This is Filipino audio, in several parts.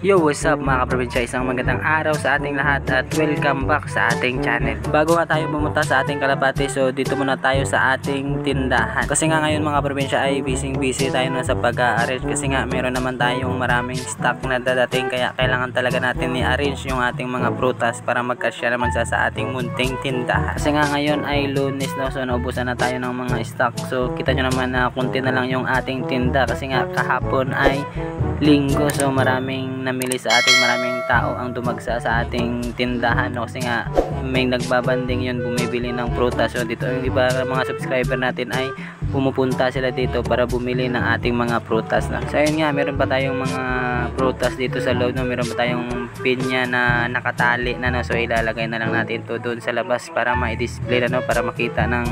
Yo, what's up mga kaprobinsya? Isang magandang araw sa ating lahat at welcome back sa ating channel. Bago nga tayo pumunta sa ating kalapati, so dito muna tayo sa ating tindahan. Kasi nga ngayon mga kaprobinsya ay busy tayo na sa pag-a-arrange kasi nga meron naman tayong maraming stock na dadating kaya kailangan talaga natin i-arrange yung ating mga prutas para magkasya naman sa ating munting tindahan. Kasi nga ngayon ay Lunes, no? So naubusan na tayo ng mga stock. So kita nyo naman na kunti na lang yung ating tinda kasi nga kahapon ay Linggo, so maraming namili sa ating, maraming tao ang dumagsa sa ating tindahan, no? Kasi nga may nagbabanding yun, bumibili ng prutas. So dito yung iba mga subscriber natin ay pumupunta sila dito para bumili ng ating mga prutas, no? So ayun nga, meron pa tayong mga prutas dito sa loob, no? Meron pa tayong pinya na nakatali na, no? So ilalagay na lang natin to doon sa labas para ma-display na, no? Para makita ng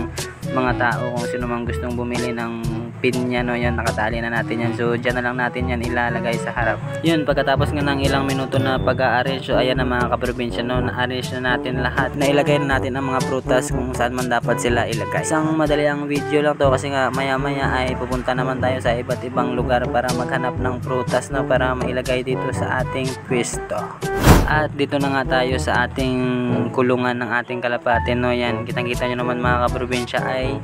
mga tao kung sino mang gustong bumili ng pinya, no? Yan, nakatali na natin yan. So dyan na lang natin yan ilalagay sa harap. Yun, pagkatapos nga ng ilang minuto na pag-a-arrange, so ayan na mga kaprobinsya, no? Na-arrange na natin lahat. Nailagay na natin ang mga prutas kung saan man dapat sila ilagay. Isang madali ang video lang to kasi nga maya maya ay pupunta naman tayo sa iba't ibang lugar para maghanap ng prutas, no? Para mailagay dito sa ating pwesto. At dito na nga tayo sa ating kulungan ng ating kalapate, no? Yan, kitang-kita nyo naman mga kaprobinsya ay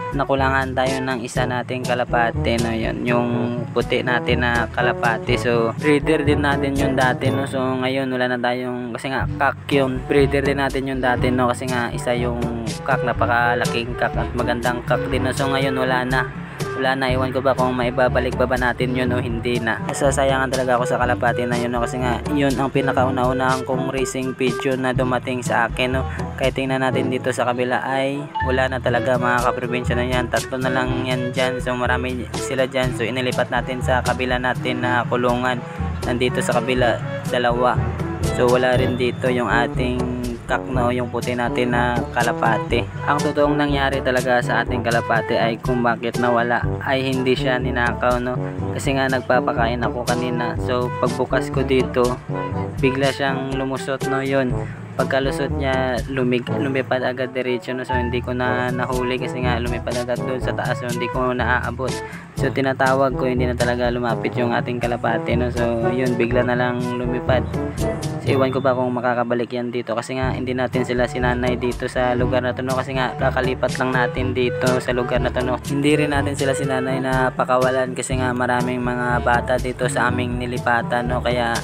nakulangan tayo ng isa nating kalapate, no? Yan, yung puti natin na kalapate. So breeder din natin yun dati, no? So ngayon wala na tayong, kasi nga kak yun, breeder din natin yun dati, no? Kasi nga isa yung kak, napakalaking kak at magandang kak din, no? So ngayon wala na, iwan ko ba kung maibabalik ba natin yun o hindi na. Nasasayangan talaga ako sa kalapati na yun, no? Kasi nga yun ang pinakauna-unahan kong racing pigeon na dumating sa akin, no? Kaya tingnan natin dito sa kabila ay wala na talaga mga kaprobinsya na yan, tatlo na lang yan dyan. So marami sila dyan, so inilipat natin sa kabila natin na kulungan. Nandito sa kabila dalawa, so wala rin dito yung ating kak, no? Yung puti natin na kalapate. Ang totoong nangyari talaga sa ating kalapate ay kung bakit nawala ay hindi siya ninakaw, no? Kasi nga nagpapakain ako kanina, so pagbukas ko dito bigla siyang lumusot, no? Yun, pagkalusot niya lumipad agad diretso, no? So hindi ko na nahuli kasi nga lumipad agad doon sa taas, so hindi ko naaabot. So tinatawag ko, hindi na talaga lumapit yung ating kalapate, no? So yun, bigla na lang lumipad. So iwan ko ba kung makakabalik yan dito kasi nga hindi natin sila sinanay dito sa lugar na to, no? Kasi nga kakalipat lang natin dito sa lugar na to, no? Hindi rin natin sila sinanay na pakawalan kasi nga maraming mga bata dito sa aming nilipatan, no? Kaya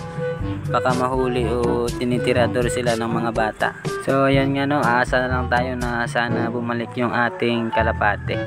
baka mahuli o tinitirador sila ng mga bata. So ayan nga, no, aasa na lang tayo na sana bumalik yung ating kalapate.